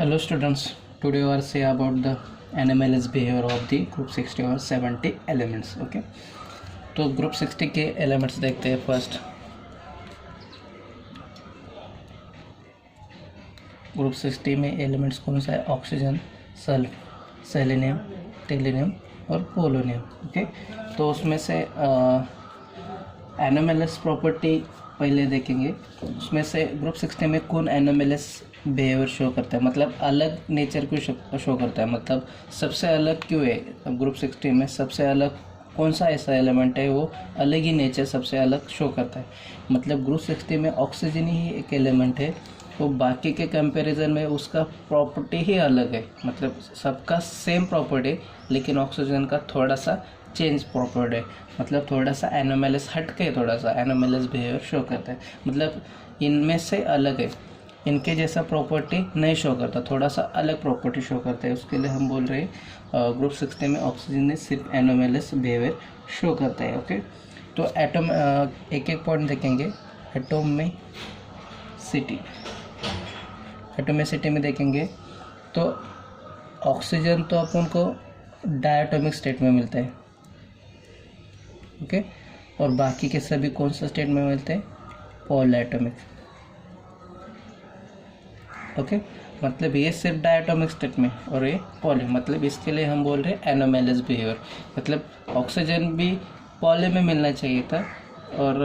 Hello students, today we are say about the NMLS behavior of the group 60 और 70 elements. Okay, तो group 60 के elements देखते हैं. First group 60 में elements कौन सा है? ऑक्सीजन, सल्फ, सेलेनियम, टेलिनियम और पोलोनियम. ओके, तो उसमें से NMLS प्रॉपर्टी पहले देखेंगे. उसमें से ग्रुप 60 में कौन NMLS बिहेवियर शो करता है, मतलब अलग नेचर क्यों शो करता है, मतलब सबसे अलग क्यों है. ग्रुप 60 में सबसे अलग कौन सा ऐसा एलिमेंट है वो अलग ही नेचर सबसे अलग शो करता है. मतलब ग्रुप 60 में ऑक्सीजन ही एक एलिमेंट है, तो बाकी के कंपैरिजन में उसका प्रॉपर्टी ही अलग है. मतलब सबका सेम प्रॉपर्टी लेकिन ऑक्सीजन का थोड़ा सा चेंज प्रॉपर्टी है. मतलब थोड़ा सा NMLS हट के थोड़ा सा NMLS बिहेवियर शो करता है. मतलब इनमें से अलग है, इनके जैसा प्रॉपर्टी नहीं शो करता, थोड़ा सा अलग प्रॉपर्टी शो करता है. उसके लिए हम बोल रहे हैं ग्रुप 60 में ऑक्सीजन ने सिर्फ NMLS बिहेवियर शो करता है. ओके, तो एटम एक एक पॉइंट देखेंगे. एटोमिसिटी में देखेंगे तो ऑक्सीजन तो अपन को डायटोमिक स्टेट में मिलता है. ओके, और बाकी के सभी कौन सा स्टेट में मिलते हैं? पॉलीएटॉमिक. ओके, मतलब ये सिर्फ डायटोमिक स्टेट में और ये पॉली. मतलब इसके लिए हम बोल रहे हैं NMLS बिहेवियर. मतलब ऑक्सीजन भी पॉली में मिलना चाहिए था और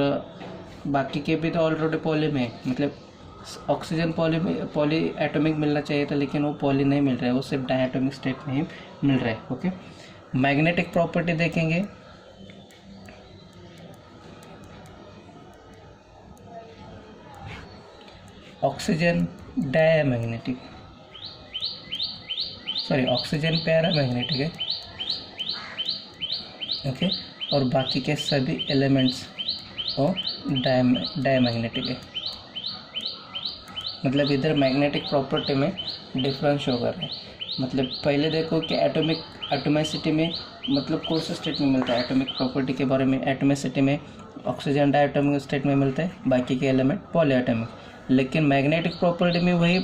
बाकी के भी तो ऑलरेडी पॉली में है. मतलब ऑक्सीजन पॉली एटॉमिक मिलना चाहिए था लेकिन वो पॉली नहीं मिल रहा है, वो सिर्फ डायटोमिक स्टेट में ही मिल रहा है. ओके, मैग्नेटिक प्रॉपर्टी देखेंगे. ऑक्सीजन डायमैग्नेटिक, ऑक्सीजन पैरामैग्नेटिक है. ओके, और बाकी के सभी एलिमेंट्स वो डायमैग्नेटिक है. मतलब इधर मैग्नेटिक प्रॉपर्टी में डिफरेंस शो कर रहा है. मतलब पहले देखो कि एटोमिसिटी में मतलब कौन सा स्टेट में मिलता है. एटॉमिक प्रॉपर्टी के बारे में, एटोमिसिटी में ऑक्सीजन डायटोमिक स्टेट में मिलता है, बाकी के एलिमेंट पॉलीएटॉमिक. लेकिन मैग्नेटिक प्रॉपर्टी में वही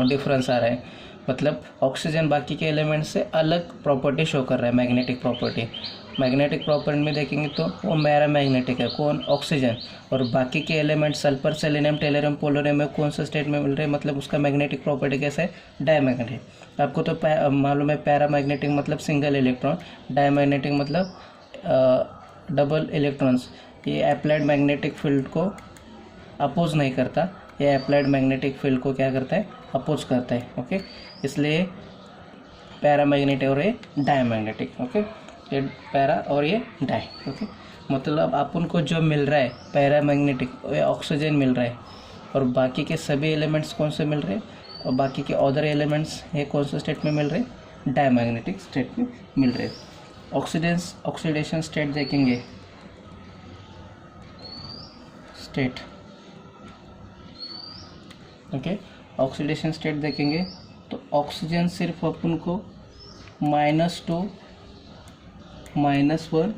डिफरेंस आ रहा है. मतलब ऑक्सीजन बाकी के एलिमेंट से अलग प्रॉपर्टी शो कर रहा है. मैग्नेटिक प्रॉपर्टी में देखेंगे तो वो पैरामैग्नेटिक है, कौन? ऑक्सीजन. और बाकी के एलिमेंट सल्फर, सेलेनियम, टेलिनियम, पोलोनियम में कौन सा स्टेट में मिल रहे हैं? मतलब उसका मैग्नेटिक प्रॉपर्टी कैसे है? डायमैग्नेटिक. आपको तो मालूम है पैरामैग्नेटिक मतलब सिंगल इलेक्ट्रॉन, डायमैग्नेटिक मतलब डबल इलेक्ट्रॉन्स. ये अप्लाइड मैग्नेटिक फील्ड को अपोज नहीं करता, ये अप्लाइड मैग्नेटिक फील्ड को क्या करता है? अपोज करता है. ओके, इसलिए पैरामैग्नेटिक और ये डायमैग्नेटिक. ओके, ये पैरा और ये डाई. ओके, मतलब अपन को जो मिल रहा है पैरामैग्नेटिक, ये ऑक्सीजन मिल रहा है और बाकी के सभी एलिमेंट्स कौन से मिल रहे हैं? और बाकी के अदर एलिमेंट्स ये कौन से स्टेट में मिल रहे हैं? डायमैग्नेटिक स्टेट में मिल रहे हैं. ऑक्सीडेशन स्टेट देखेंगे. स्टेट ओके, ऑक्सीडेशन स्टेट देखेंगे तो ऑक्सीजन सिर्फ अपन को -2, -1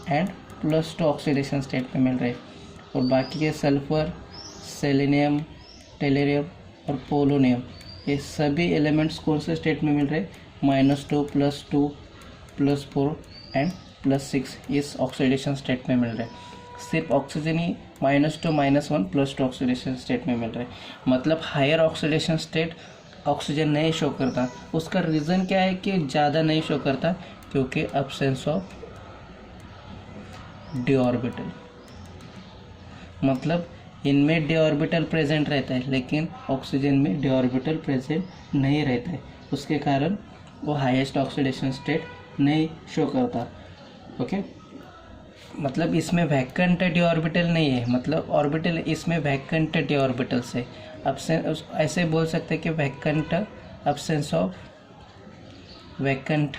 एंड +2 ऑक्सीडेशन स्टेट में मिल रहे हैं. और बाकी के सल्फर, सेलेनियम, टेलिनियम और पोलोनियम ये सभी एलिमेंट्स कौन से स्टेट में मिल रहे हैं? -2, +2, +4 एंड +6 इस ऑक्सीडेशन स्टेट में मिल रहे हैं. सिर्फ ऑक्सीजन ही -2, -1, +2 ऑक्सीडेशन स्टेट में मिल रहा है. मतलब हायर ऑक्सीडेशन स्टेट ऑक्सीजन नहीं शो करता. उसका रीज़न क्या है कि ज़्यादा नहीं शो करता? क्योंकि अब्सेंस ऑफ डी ऑर्बिटल. मतलब इनमें डी ऑर्बिटल प्रेजेंट रहता है लेकिन ऑक्सीजन में डी ऑर्बिटल प्रेजेंट नहीं रहता है. उसके कारण वो हाईएस्ट ऑक्सीडेशन स्टेट नहीं शो करता. ओके, मतलब इसमें वैकेंट डी ऑर्बिटल नहीं है. मतलब ऑर्बिटल इसमें वैकेंट डी ऑर्बिटल से अब्सेंस, ऐसे बोल सकते हैं कि vacant absence of vacant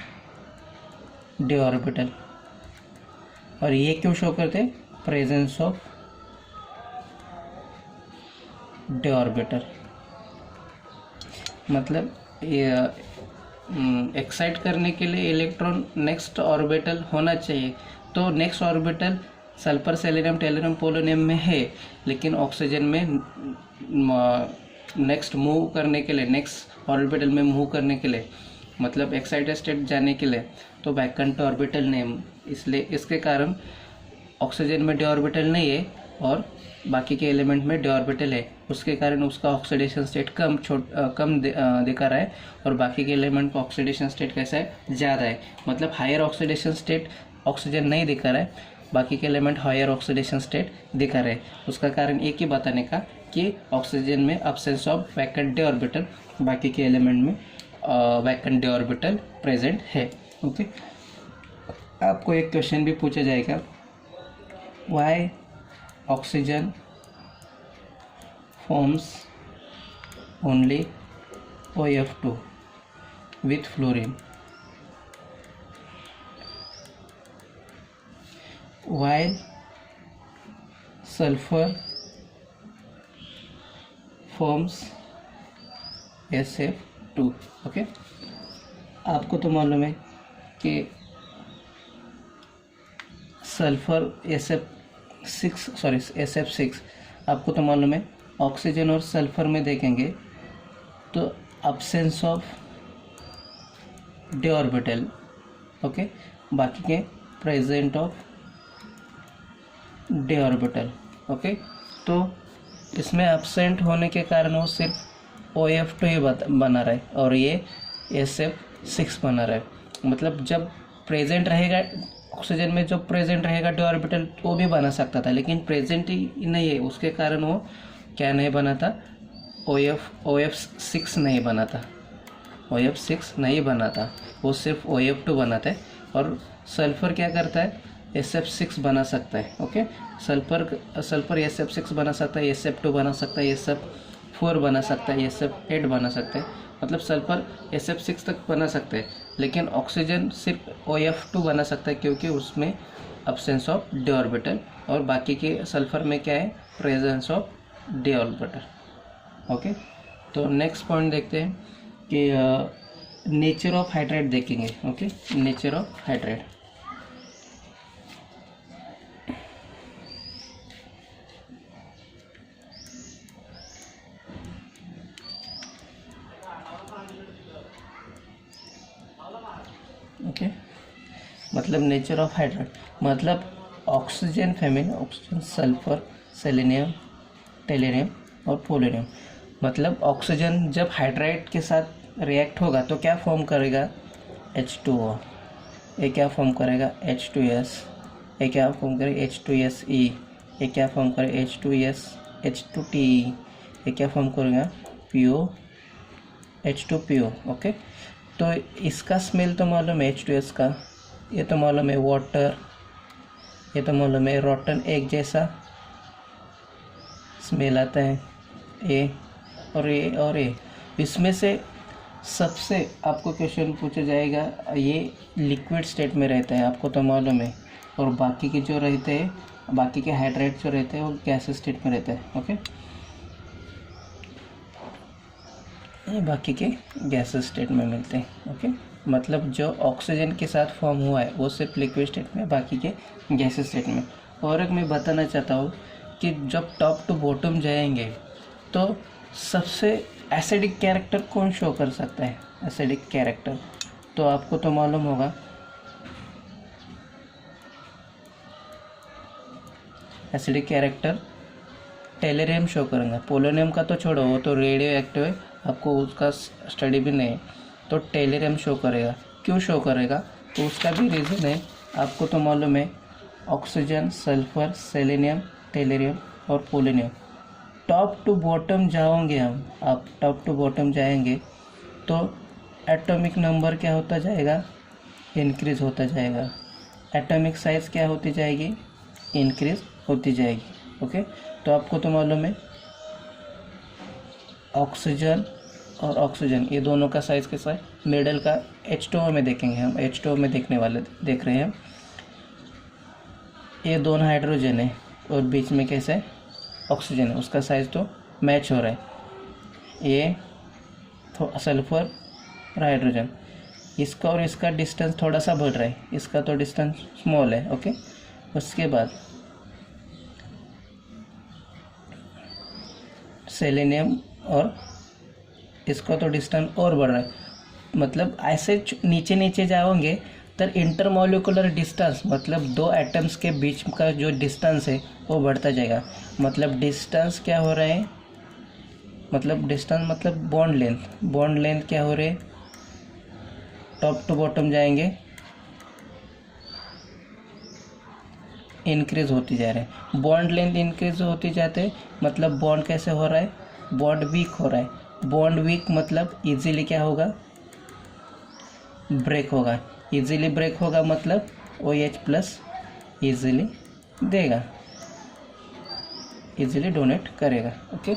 D orbital. और ये क्यों शो करते हैं? Presence of d orbital. मतलब एक्साइट करने के लिए इलेक्ट्रॉन नेक्स्ट ऑर्बिटल होना चाहिए. तो next orbital sulphur, selenium, टेलिनियम, polonium में है लेकिन ऑक्सीजन में नेक्स्ट मूव करने के लिए, नेक्स्ट ऑर्बिटल में मूव करने के लिए, मतलब एक्साइटेड स्टेट जाने के लिए, तो वैकेंट ऑर्बिटल नेम, इसलिए इसके कारण ऑक्सीजन में डी ऑर्बिटल नहीं है और बाकी के एलिमेंट में डी ऑर्बिटल है, उसके कारण उसका ऑक्सीडेशन स्टेट कम दिखा रहा है और बाकी के एलिमेंट का ऑक्सीडेशन स्टेट कैसा है, ज़्यादा है। मतलब हायर ऑक्सीडेशन स्टेट ऑक्सीजन नहीं दिखा रहा है, बाकी के एलिमेंट हायर ऑक्सीडेशन स्टेट दिखा रहे हैं। उसका कारण एक ही बताने का कि ऑक्सीजन में absence of vacant D orbital, बाकी के एलिमेंट में वैकेंट डी ऑर्बिटल प्रेजेंट है। ओके, आपको एक क्वेश्चन भी पूछा जाएगा, why oxygen forms only OF2 with fluorine, while sulfur forms SF2। Okay, आपको तो मालूम है कि सल्फर SF6 आपको तो मालूम है, ऑक्सीजन और सल्फर में देखेंगे तो absence of d orbital, okay, बाकी के present of d orbital. Okay, तो इसमें एब्सेंट होने के कारण वो सिर्फ OF2 ही बना रहा है और ये SF6 बना रहा है। मतलब जब प्रेजेंट रहेगा ऑक्सीजन में, जो प्रेजेंट रहेगा डी ऑर्बिटल वो भी बना सकता था, लेकिन प्रेजेंट ही नहीं है, उसके कारण वो क्या नहीं बना था, OF6 नहीं बना था, OF6 नहीं बना था, वो सिर्फ OF2 बनाता है। और सल्फर क्या करता है, SF6 बना सकता है। ओके, सल्फर SF6 बना सकता है, SF2 बना सकता है, SF4 बना सकता है, SF8 बना सकता है। मतलब सल्फर SF6 तक बना सकते हैं, लेकिन ऑक्सीजन सिर्फ OF2 बना सकता है क्योंकि उसमें अब्सेंस ऑफ डी ऑर्बिटल, और बाकी के सल्फर में क्या है, presence of d orbital. Okay, तो नेक्स्ट पॉइंट देखते हैं कि नेचर ऑफ हाइड्रेट देखेंगे। Okay, nature of hydrate. Okay, मतलब नेचर ऑफ हाइड्रेट मतलब oxygen family, oxygen, sulphur, selenium, tellurium और पोलोनियम। मतलब ऑक्सीजन जब हाइड्राइड के साथ रिएक्ट होगा तो क्या फॉर्म करेगा, H2O। ये क्या फॉर्म करेगा, H2S। ये क्या फॉर्म करेगा, H2SE। ये क्या फॉर्म करेगा, H2TE। ये क्या फॉर्म करेगा, PO, H2PO। ओके, तो इसका स्मेल तो मालूम है H2S का, ये तो मालूम है वाटर, ये तो मालूम है रॉटन एग जैसा स्मेल आता है, ये और ये और ये। इसमें से सबसे आपको क्वेश्चन पूछा जाएगा, ये लिक्विड स्टेट में रहता है, आपको तो मालूम है, और बाकी के जो रहते हैं, बाकी के हाइड्रेट जो रहते हैं वो गैस स्टेट में रहते हैं। ओके, ये बाकी के गैस स्टेट में मिलते हैं। ओके, मतलब जो ऑक्सीजन के साथ फॉर्म हुआ है वो सिर्फ लिक्विड स्टेट में, बाकी के गैस स्टेट में। और एक मैं बताना चाहता हूँ कि जब टॉप टू बॉटम जाएंगे तो सबसे एसिडिक कैरेक्टर कौन शो कर सकता है, एसिडिक कैरेक्टर, तो आपको तो मालूम होगा एसिडिक कैरेक्टर टेलेरियम शो करेंगे। पोलोनियम का तो छोड़ो, वो तो रेडियो एक्टिव है, आपको उसका स्टडी भी नहीं है, तो टेलेरियम शो करेगा। क्यों शो करेगा, तो उसका भी रीज़न है, आपको तो मालूम है ऑक्सीजन, सल्फर, सेलेनियम, टेलेरियम और पोलोनियम। टॉप टू बॉटम जाओगे हम, आप टॉप टू बॉटम जाएंगे तो एटॉमिक नंबर क्या होता जाएगा, इंक्रीज़ होता जाएगा, एटॉमिक साइज़ क्या होती जाएगी, इंक्रीज़ होती जाएगी। ओके, तो आपको तो मालूम है ऑक्सीजन और ऑक्सीजन ये दोनों का साइज़ कैसा है, मिडल का H2O में देखेंगे हम, H2O में देखने वाले देख रहे हैं, ये दोनों हाइड्रोजन है और बीच में कैसे है ऑक्सीजन है, उसका साइज़ तो मैच हो रहा है। ये तो सल्फर और हाइड्रोजन, इसका और इसका डिस्टेंस थोड़ा सा बढ़ रहा है, इसका तो डिस्टेंस स्मॉल है। ओके, उसके बाद सेलेनियम और इसका तो डिस्टेंस और बढ़ रहा है, मतलब ऐसे नीचे नीचे जाओगे तो इंटरमॉलिकुलर डिस्टेंस मतलब दो एटम्स के बीच का जो डिस्टेंस है वो बढ़ता जाएगा। मतलब डिस्टेंस क्या हो रहा है, मतलब डिस्टेंस मतलब बॉन्ड लेंथ क्या हो रहे है, टॉप टू बॉटम जाएंगे इंक्रीज होती जा रहे हैं। बॉन्ड लेंथ इंक्रीज होती जाते हैं, मतलब बॉन्ड कैसे हो रहा है, बॉन्ड वीक हो रहा है। बॉन्ड वीक मतलब इजीली क्या होगा, ब्रेक होगा। इजीली ब्रेक होगा मतलब OH प्लस इजीली देगा, इजीली डोनेट करेगा। ओके,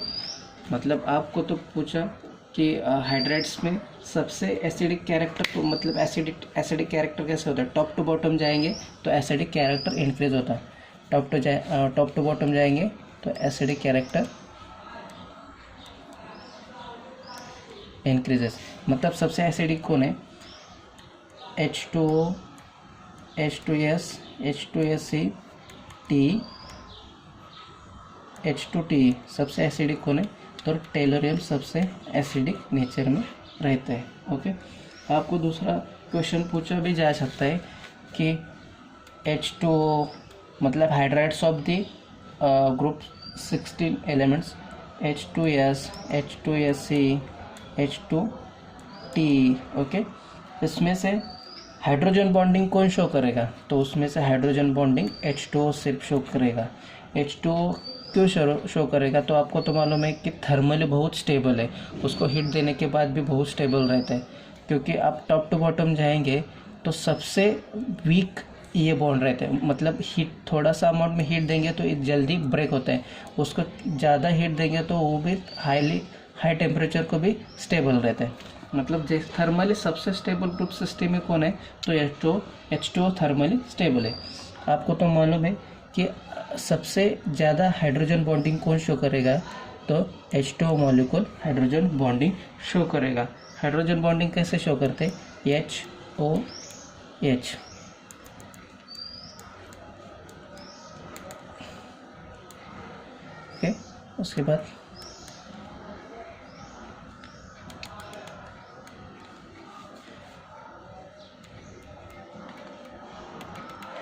मतलब आपको तो पूछा कि हाइड्राइड्स में सबसे एसिडिक कैरेक्टर, तो मतलब एसिडिक कैरेक्टर कैसे होता है, टॉप टू बॉटम जाएंगे तो एसिडिक कैरेक्टर इंक्रीज होता है। टॉप टू बॉटम जाएंगे तो एसिडिक कैरेक्टर इंक्रीजेस। मतलब सबसे एसिडिक कौन है, H2O, H2S, H2SC, T, H2T सबसे एसिडिक कौन है, तो टेलोरियम सबसे एसिडिक नेचर में रहता है। ओके, आपको दूसरा क्वेश्चन पूछा भी जा सकता है कि H2O मतलब hydrides of the group 16 elements, H2S, H2SC, H2T। Okay, इसमें से हाइड्रोजन बॉन्डिंग कौन शो करेगा, तो उसमें से हाइड्रोजन बॉन्डिंग H2O सिर्फ शो करेगा। H2O क्यों शो करेगा, तो आपको तो मालूम है कि थर्मली बहुत स्टेबल है, उसको हीट देने के बाद भी बहुत स्टेबल रहता है। क्योंकि आप टॉप टू बॉटम जाएंगे तो सबसे वीक ये बॉन्ड रहता है, मतलब हीट थोड़ा सा अमाउंट में हीट देंगे तो ये जल्दी ब्रेक होता है, उसको ज़्यादा हीट देंगे तो वो भी हाई टेम्परेचर को भी स्टेबल रहता है। मतलब जैसे थर्मली सबसे स्टेबल ग्रुप सिस्टम में कौन है, तो H2O थर्मली स्टेबल है। आपको तो मालूम है कि सबसे ज़्यादा हाइड्रोजन बॉन्डिंग कौन शो करेगा, तो H2O molecule hydrogen bonding show करेगा। हाइड्रोजन बॉन्डिंग कैसे शो करते हैं, HOH। ओके, उसके बाद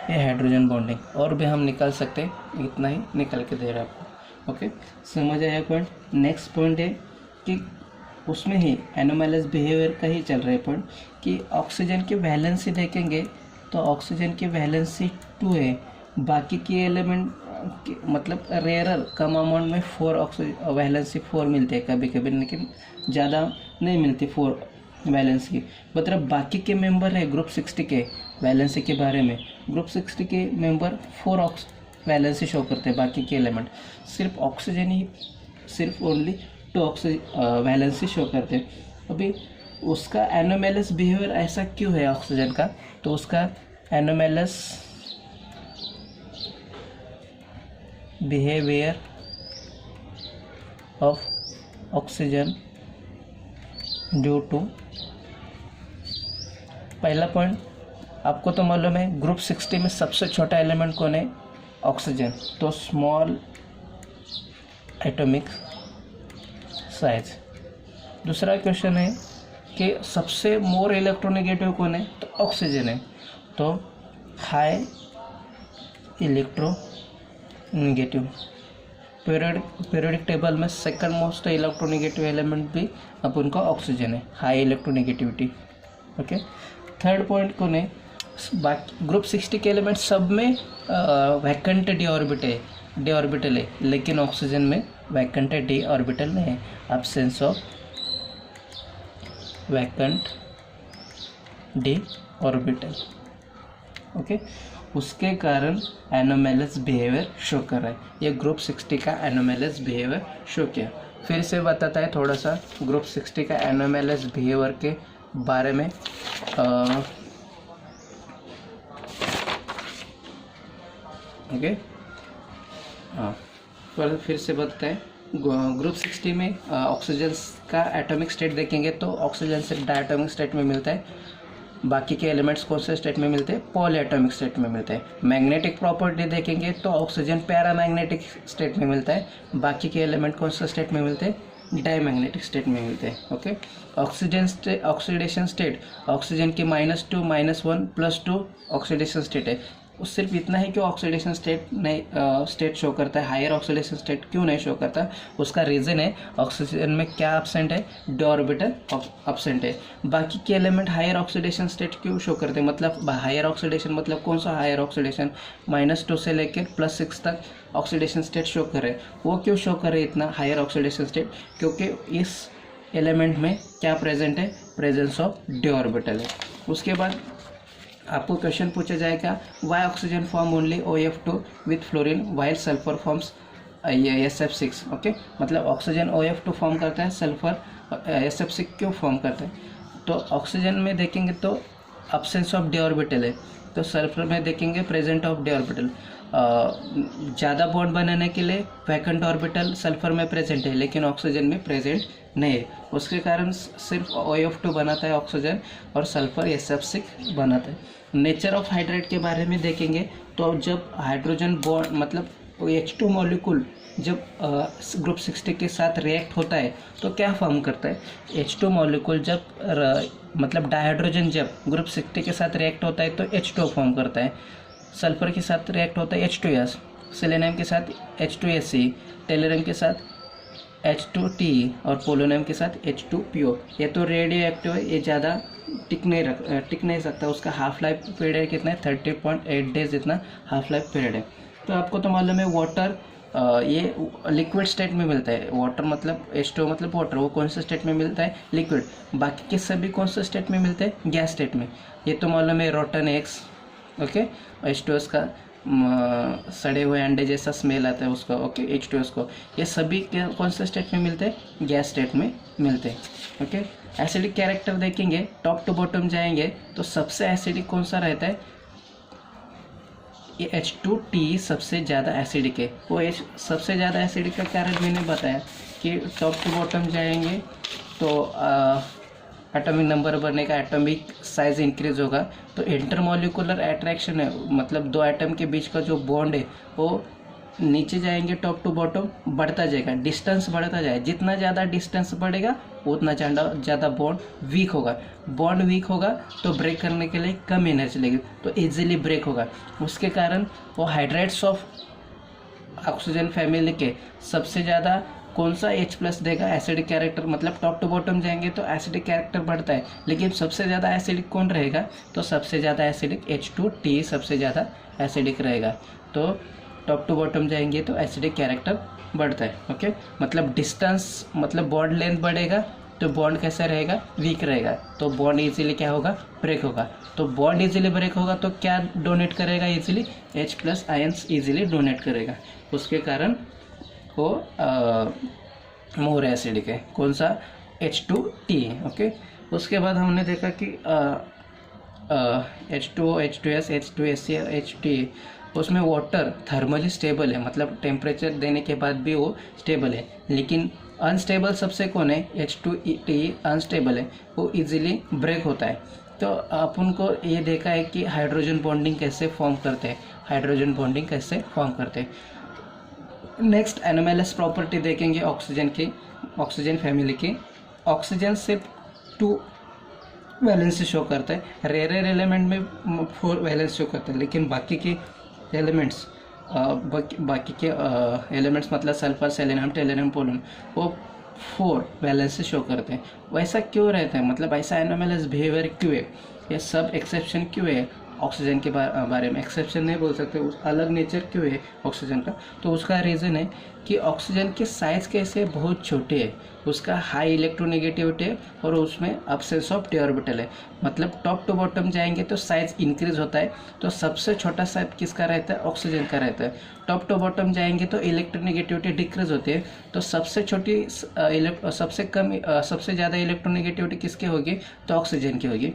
ये हाइड्रोजन बॉन्डिंग, और भी हम निकाल सकते हैं, इतना ही निकल के दे रहा है आपको। ओके, समझ आया पॉइंट। नेक्स्ट पॉइंट है कि उसमें ही एनोमैलस बिहेवियर का ही चल रहा है पॉइंट कि ऑक्सीजन की वैलेंसी देखेंगे तो ऑक्सीजन की वैलेंसी 2 है, बाकी की एलिमेंट मतलब रेयरर कम अमाउंट में 4 वैलेंसी 4 मिलते हैं कभी कभी, लेकिन ज़्यादा नहीं मिलती 4 वैलेंसी। मतलब बाकी के मेंबर है ग्रुप 60 के वैलेंसी के बारे में, ग्रुप 60 के मेंबर 4 वैलेंसी शो करते हैं, बाकी के एलिमेंट सिर्फ ऑक्सीजन ही सिर्फ ओनली 2 वैलेंसी शो करते हैं। अभी उसका एनोमैलस बिहेवियर ऐसा क्यों है ऑक्सीजन का, तो उसका anomalous behaviour of oxygen due to, पहला पॉइंट आपको तो मालूम है ग्रुप 60 में सबसे छोटा एलिमेंट कौन है, ऑक्सीजन, तो स्मॉल एटॉमिक साइज। दूसरा क्वेश्चन है कि सबसे मोर इलेक्ट्रोनेगेटिव कौन है, तो ऑक्सीजन है, तो हाई इलेक्ट्रोनेगेटिव। पीरियोडिक टेबल में सेकंड मोस्ट इलेक्ट्रोनेगेटिव एलिमेंट भी अपन का ऑक्सीजन है, high electronegativity. Okay, third point कौन है, बाकी ग्रुप 60 के एलिमेंट सब में वैकेंट डी ऑर्बिटल है, लेकिन ऑक्सीजन में वैकेंट डी ऑर्बिटल नहीं है, absence of vacant D orbital. Okay, उसके कारण एनोमैलस बिहेवियर शो कर रहा है, ये ग्रुप 60 का एनोमैलस बिहेवियर शो किया। फिर से बताता है थोड़ा सा ग्रुप 60 का एनोमैलस बिहेवियर के बारे में। ओके, हाँ, फिर से बताते हैं ग्रुप 60 में ऑक्सीजन का एटॉमिक स्टेट देखेंगे तो ऑक्सीजन सिर्फ डायटोमिक स्टेट में मिलता है, बाकी के एलिमेंट्स कौन से स्टेट में मिलते हैं, पॉलीएटॉमिक स्टेट में मिलते हैं। मैग्नेटिक प्रॉपर्टी देखेंगे तो ऑक्सीजन पैरामैग्नेटिक स्टेट में मिलता है, बाकी के एलिमेंट कौन से स्टेट में मिलते हैं, डायमैग्नेटिक स्टेट में मिलते हैं। ओके, ऑक्सीडेशन स्टेट ऑक्सीजन के -2 -1 +2 ऑक्सीडेशन स्टेट है। उस सिर्फ इतना ही कि ऑक्सीडेशन स्टेट नहीं स्टेट शो करता है, हायर ऑक्सीडेशन स्टेट क्यों नहीं शो करता, उसका रीज़न है ऑक्सीजन में क्या एब्सेंट है, डी ऑर्बिटल एब्सेंट है। बाकी के एलिमेंट हायर ऑक्सीडेशन स्टेट क्यों शो करते हैं, मतलब हायर ऑक्सीडेशन मतलब कौन सा हायर ऑक्सीडेशन, -2 से लेकर +6 तक ऑक्सीडेशन स्टेट शो कर रहे हैं। वो क्यों शो कर रहे हैं इतना हायर ऑक्सीडेशन स्टेट, क्योंकि इस एलिमेंट में क्या प्रेजेंट है, प्रेजेंस ऑफ डी ऑर्बिटल है। उसके बाद आपको क्वेश्चन पूछा जाएगा why oxygen form only OF2 with fluorine while sulphur forms SF6। Okay, मतलब ऑक्सीजन OF2 फॉर्म करता है, सल्फर SF6 क्यों फॉर्म करता है। तो ऑक्सीजन में देखेंगे तो अब्सेंस ऑफ डी ऑर्बिटल है, तो सल्फर में देखेंगे प्रेजेंट ऑफ डी ऑर्बिटल। ज़्यादा बॉन्ड बनाने के लिए वैकेंट ऑर्बिटल सल्फर में प्रेजेंट है, लेकिन ऑक्सीजन में प्रेजेंट नहीं है। उसके कारण सिर्फ OF2 बनाता है ऑक्सीजन और सल्फर SF6 बनाता है। नेचर ऑफ हाइड्रेट के बारे में देखेंगे तो जब हाइड्रोजन बॉन्ड मतलब H2 मॉलिक्यूल जब ग्रुप 60 के साथ रिएक्ट होता है तो क्या फॉर्म करता है, H2 मॉलिक्यूल जब मतलब डाइहाइड्रोजन जब ग्रुप 60 के साथ रिएक्ट होता है तो H2 फॉर्म करता है, सल्फर के साथ रिएक्ट होता है H2S, सेलेनियम के साथ H2Se, टेलरियम के साथ H2Te और पोलोनियम के साथ H2PO। ये तो रेडियो एक्टिव है, ये ज़्यादा टिक नहीं सकता, उसका हाफ लाइफ पीरियड कितना है, 30.8 डेज इतना हाफ लाइफ पीरियड है। तो आपको तो मालूम है वाटर ये लिक्विड स्टेट में मिलता है, वाटर मतलब H2 मतलब वाटर, वो कौन से स्टेट में मिलता है, लिक्विड। बाकी के सभी कौन से स्टेट में मिलते हैं, गैस स्टेट में। ये तो मालूम है रोटन एग्स, ओके, H2S का सड़े हुए अंडे जैसा स्मेल आता है उसका, ओके, H2S को। ये सभी कौन से स्टेट में मिलते हैं, गैस स्टेट में मिलते हैं। ओके, एसिडिक कैरेक्टर देखेंगे, टॉप टू बॉटम जाएंगे तो सबसे एसिडिक कौन सा रहता है, ये H2Te सबसे ज़्यादा एसिडिक है। वो सबसे ज़्यादा एसिडिक का कारण मैंने बताया कि टॉप टू बॉटम जाएंगे तो एटॉमिक नंबर बढ़ने का, एटॉमिक साइज इंक्रीज होगा, तो इंटरमॉलिकुलर अट्रैक्शन है, मतलब दो एटम के बीच का जो बॉन्ड है वो नीचे जाएंगे, टॉप टू बॉटम बढ़ता जाएगा, डिस्टेंस बढ़ता जाए, जितना ज़्यादा डिस्टेंस बढ़ेगा उतना ज़्यादा बॉन्ड वीक होगा। बॉन्ड वीक होगा तो ब्रेक करने के लिए कम एनर्जी लगेगी, तो इजीली ब्रेक होगा। उसके कारण वो हाइड्रेट्स ऑफ ऑक्सीजन फैमिली के सबसे ज़्यादा कौन सा H+ देगा, एसिडिक कैरेक्टर, मतलब टॉप टू बॉटम जाएंगे तो एसिडिक कैरेक्टर बढ़ता है, लेकिन सबसे ज़्यादा एसिडिक कौन रहेगा, तो सबसे ज़्यादा एसिडिक H2Te सबसे ज़्यादा एसिडिक रहेगा। तो टॉप टू बॉटम जाएंगे तो एसिडिक कैरेक्टर बढ़ता है। ओके, मतलब डिस्टेंस मतलब बॉन्ड लेंथ बढ़ेगा तो बॉन्ड कैसा रहेगा, वीक रहेगा, तो बॉन्ड इजीली क्या होगा, ब्रेक होगा। तो बॉन्ड इजीली ब्रेक होगा तो क्या डोनेट करेगा, easily H+ ions easily donate करेगा, उसके कारण वो मोर एसिडिक है। कौन सा, H2Te। ओके, उसके बाद हमने देखा कि H2O, H2S, H2Se, H2Te, उसमें वाटर थर्मली स्टेबल है, मतलब टेम्परेचर देने के बाद भी वो स्टेबल है, लेकिन अनस्टेबल सबसे कौन है, H2Te अनस्टेबल है, वो इजीली ब्रेक होता है। तो अपन को ये देखा है कि हाइड्रोजन बॉन्डिंग कैसे फॉर्म करते हैं, हाइड्रोजन बॉन्डिंग कैसे फॉर्म करते हैं। नेक्स्ट एनोमैलस प्रॉपर्टी देखेंगे ऑक्सीजन की, ऑक्सीजन फैमिली की। ऑक्सीजन सिर्फ 2 वैलेंसी शो करता है, रेयर एलिमेंट में 4 वैलेंस शो करता है, लेकिन बाकी के एलिमेंट्स मतलब सल्फर, सेलेनियम, टेलरियम, पोलोनियम, वो 4 वैलेंसी शो करते हैं। वैसा क्यों रहता है, मतलब ऐसा एनोमैलस बिहेवियर क्यों है, ये सब एक्सेप्शन क्यों है ऑक्सीजन के बारे में, एक्सेप्शन नहीं बोल सकते, उस अलग नेचर क्यों है ऑक्सीजन का, तो उसका रीज़न है कि ऑक्सीजन के साइज़ कैसे बहुत छोटे है, उसका हाई इलेक्ट्रोनेगेटिविटी है और उसमें अब्सेंस ऑफ डी ऑर्बिटल है, मतलब टॉप टू बॉटम जाएंगे तो साइज इंक्रीज होता है, तो सबसे छोटा साइज किसका रहता है, ऑक्सीजन का रहता है। टॉप टू बॉटम जाएंगे तो इलेक्ट्रोनेगेटिविटी डिक्रीज होती है, तो सबसे छोटी सबसे ज़्यादा इलेक्ट्रोनेगेटिविटी किसकी होगी, तो ऑक्सीजन की होगी।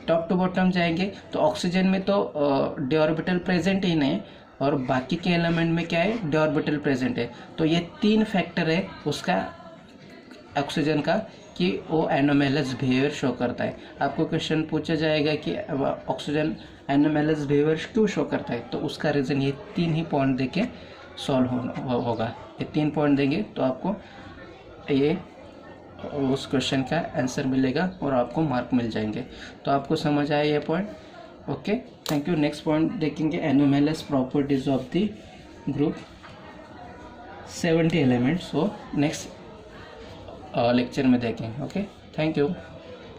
टॉप टू बॉटम जाएंगे तो ऑक्सीजन में तो डी ऑर्बिटल प्रेजेंट ही नहीं और बाकी के एलिमेंट में क्या है, डी ऑर्बिटल प्रेजेंट है। तो ये 3 फैक्टर है उसका ऑक्सीजन का कि वो एनोमैलस बिहेवियर शो करता है। आपको क्वेश्चन पूछा जाएगा कि ऑक्सीजन एनोमैलस बिहेवियर क्यों शो करता है, तो उसका रीज़न ये 3 ही पॉइंट देके सॉल्व होगा। ये 3 पॉइंट देंगे तो आपको ये उस क्वेश्चन का आंसर मिलेगा और आपको मार्क मिल जाएंगे। तो आपको समझ आया ये point? Okay, thank you. Next point देखेंगे anomalous properties of the group 70 elements. वो नेक्स्ट लेक्चर में देखेंगे। Okay, thank you.